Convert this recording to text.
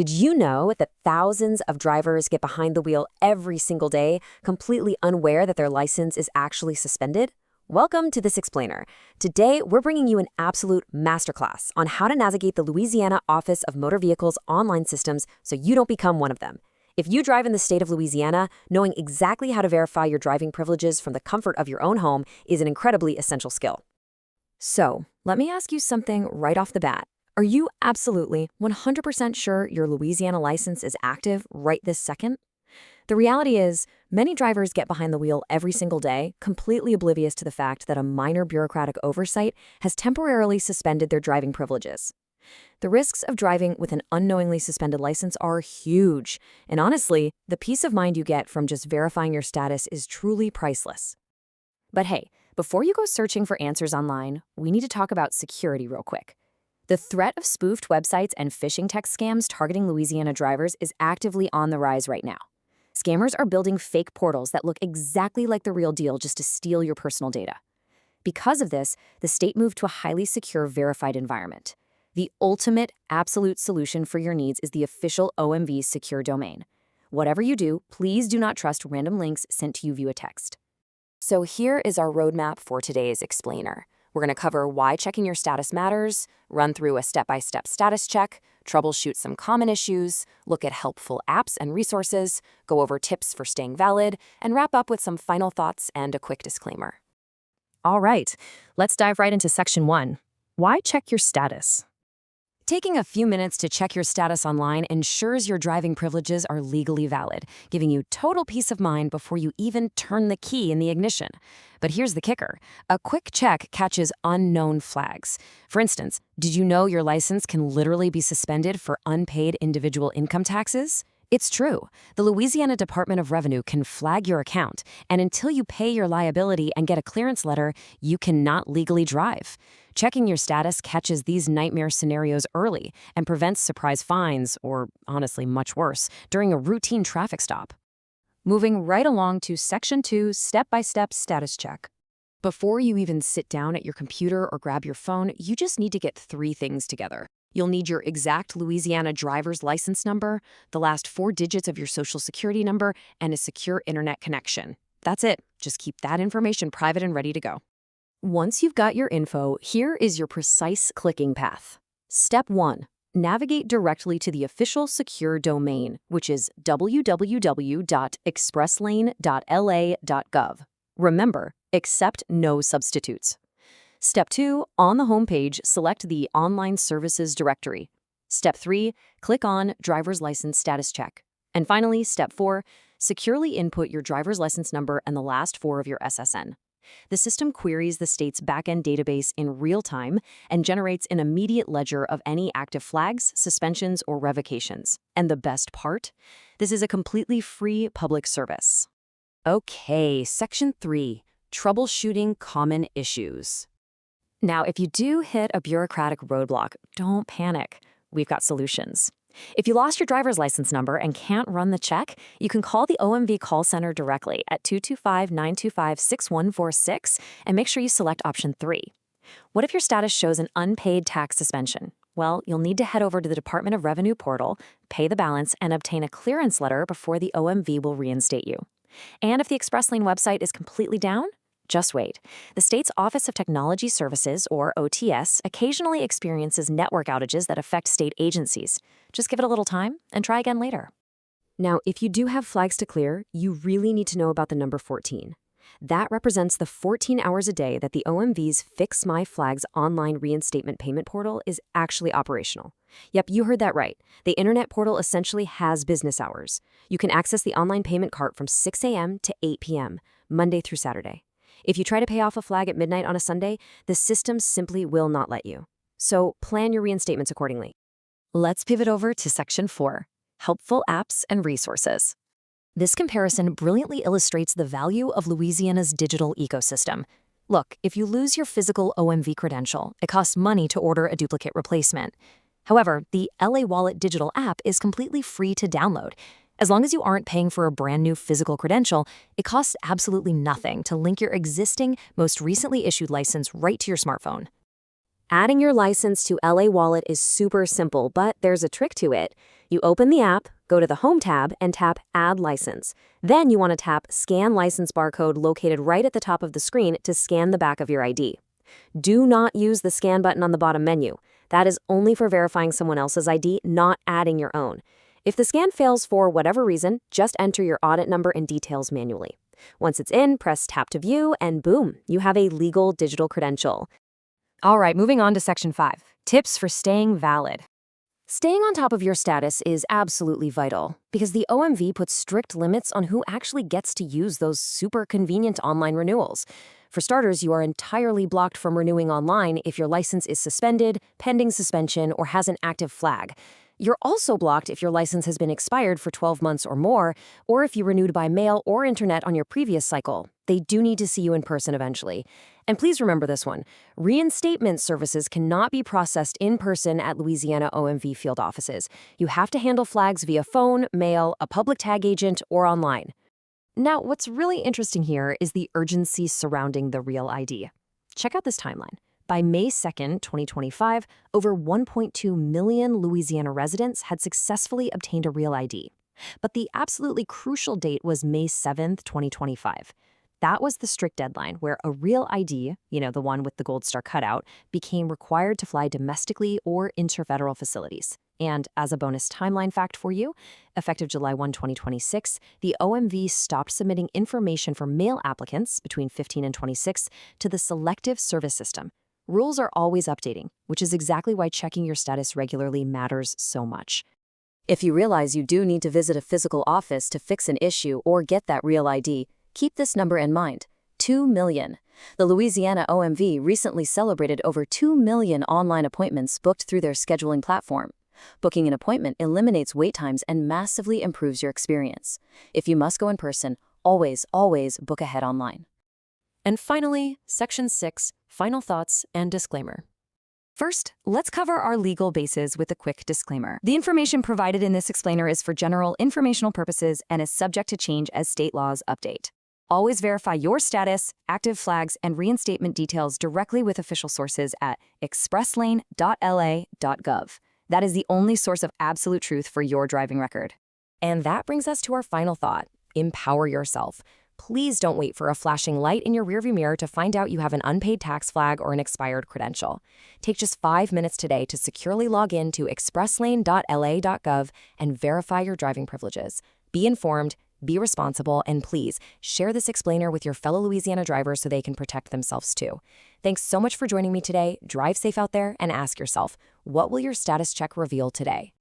Did you know that thousands of drivers get behind the wheel every single day, completely unaware that their license is actually suspended? Welcome to This Explainer. Today, we're bringing you an absolute masterclass on how to navigate the Louisiana Office of Motor Vehicles online systems so you don't become one of them. If you drive in the state of Louisiana, knowing exactly how to verify your driving privileges from the comfort of your own home is an incredibly essential skill. So, let me ask you something right off the bat. Are you absolutely 100% sure your Louisiana license is active right this second? The reality is, many drivers get behind the wheel every single day, completely oblivious to the fact that a minor bureaucratic oversight has temporarily suspended their driving privileges. The risks of driving with an unknowingly suspended license are huge, and honestly, the peace of mind you get from just verifying your status is truly priceless. But hey, before you go searching for answers online, we need to talk about security real quick. The threat of spoofed websites and phishing text scams targeting Louisiana drivers is actively on the rise right now. Scammers are building fake portals that look exactly like the real deal just to steal your personal data. Because of this, the state moved to a highly secure verified environment. The ultimate, absolute solution for your needs is the official OMV secure domain. Whatever you do, please do not trust random links sent to you via text. So here is our roadmap for today's explainer. We're going to cover why checking your status matters, run through a step-by-step status check, troubleshoot some common issues, look at helpful apps and resources, go over tips for staying valid, and wrap up with some final thoughts and a quick disclaimer. All right, let's dive right into Section 1. Why check your status? Taking a few minutes to check your status online ensures your driving privileges are legally valid, giving you total peace of mind before you even turn the key in the ignition. But here's the kicker. A quick check catches unknown flags. For instance, did you know your license can literally be suspended for unpaid individual income taxes? It's true. The Louisiana Department of Revenue can flag your account, and until you pay your liability and get a clearance letter, you cannot legally drive. Checking your status catches these nightmare scenarios early and prevents surprise fines, or honestly much worse, during a routine traffic stop. Moving right along to Section 2, Step-by-Step Status Check. Before you even sit down at your computer or grab your phone, you just need to get three things together. You'll need your exact Louisiana driver's license number, the last 4 digits of your social security number, and a secure internet connection. That's it. Just keep that information private and ready to go. Once you've got your info, here is your precise clicking path. Step 1. Navigate directly to the official secure domain, which is www.expresslane.la.gov. Remember, accept no substitutes. Step 2, on the home page, select the Online Services directory. Step 3, click on Driver's License Status Check. And finally, Step 4, securely input your driver's license number and the last 4 of your SSN. The system queries the state's backend database in real time and generates an immediate ledger of any active flags, suspensions, or revocations. And the best part? This is a completely free public service. Okay, Section 3, troubleshooting common issues. Now, if you do hit a bureaucratic roadblock, don't panic. We've got solutions. If you lost your driver's license number and can't run the check, you can call the OMV call center directly at 225-925-6146 and make sure you select option 3. What if your status shows an unpaid tax suspension? Well, you'll need to head over to the Department of Revenue portal, pay the balance, and obtain a clearance letter before the OMV will reinstate you. And if the Express Lane website is completely down, just wait. The state's Office of Technology Services, or OTS, occasionally experiences network outages that affect state agencies. Just give it a little time and try again later. Now, if you do have flags to clear, you really need to know about the number 14. That represents the 14 hours a day that the OMV's Fix My Flags online reinstatement payment portal is actually operational. Yep, you heard that right. The internet portal essentially has business hours. You can access the online payment cart from 6 a.m. to 8 p.m., Monday through Saturday. If you try to pay off a flag at midnight on a Sunday, the system simply will not let you. So plan your reinstatements accordingly. Let's pivot over to Section 4, Helpful Apps and Resources. This comparison brilliantly illustrates the value of Louisiana's digital ecosystem. Look, if you lose your physical OMV credential, it costs money to order a duplicate replacement. However, the LA Wallet digital app is completely free to download. As long as you aren't paying for a brand new physical credential, it costs absolutely nothing to link your existing, most recently issued license right to your smartphone. Adding your license to LA Wallet is super simple, but there's a trick to it. You open the app, go to the Home tab, and tap Add License. Then you want to tap Scan License Barcode located right at the top of the screen to scan the back of your ID. Do not use the Scan button on the bottom menu. That is only for verifying someone else's ID, not adding your own. If the scan fails for whatever reason, just enter your audit number and details manually. Once it's in, press Tap to View, and boom, you have a legal digital credential. All right, moving on to Section 5. Tips for staying valid. Staying on top of your status is absolutely vital because the OMV puts strict limits on who actually gets to use those super convenient online renewals. For starters, you are entirely blocked from renewing online if your license is suspended, pending suspension, or has an active flag. You're also blocked if your license has been expired for 12 months or more, or if you renewed by mail or internet on your previous cycle. They do need to see you in person eventually. And please remember this one. Reinstatement services cannot be processed in person at Louisiana OMV field offices. You have to handle flags via phone, mail, a public tag agent, or online. Now, what's really interesting here is the urgency surrounding the Real ID. Check out this timeline. By May 2nd, 2025, over 1.2 million Louisiana residents had successfully obtained a Real ID. But the absolutely crucial date was May 7th, 2025. That was the strict deadline where a Real ID, the one with the gold star cutout, became required to fly domestically or interfederal facilities. And as a bonus timeline fact for you, effective July 1, 2026, the OMV stopped submitting information for male applicants between 15 and 26 to the Selective Service System. Rules are always updating, which is exactly why checking your status regularly matters so much. If you realize you do need to visit a physical office to fix an issue or get that Real ID, keep this number in mind: 2 million. The Louisiana OMV recently celebrated over 2 million online appointments booked through their scheduling platform. Booking an appointment eliminates wait times and massively improves your experience. If you must go in person, always book ahead online. And finally, Section 6, Final Thoughts and Disclaimer. First, let's cover our legal bases with a quick disclaimer. The information provided in this explainer is for general informational purposes and is subject to change as state laws update. Always verify your status, active flags, and reinstatement details directly with official sources at expresslane.la.gov. That is the only source of absolute truth for your driving record. And that brings us to our final thought: empower yourself. Please don't wait for a flashing light in your rearview mirror to find out you have an unpaid tax flag or an expired credential. Take just 5 minutes today to securely log in to expresslane.la.gov and verify your driving privileges. Be informed, be responsible, and please share this explainer with your fellow Louisiana drivers so they can protect themselves too. Thanks so much for joining me today. Drive safe out there and ask yourself, what will your status check reveal today?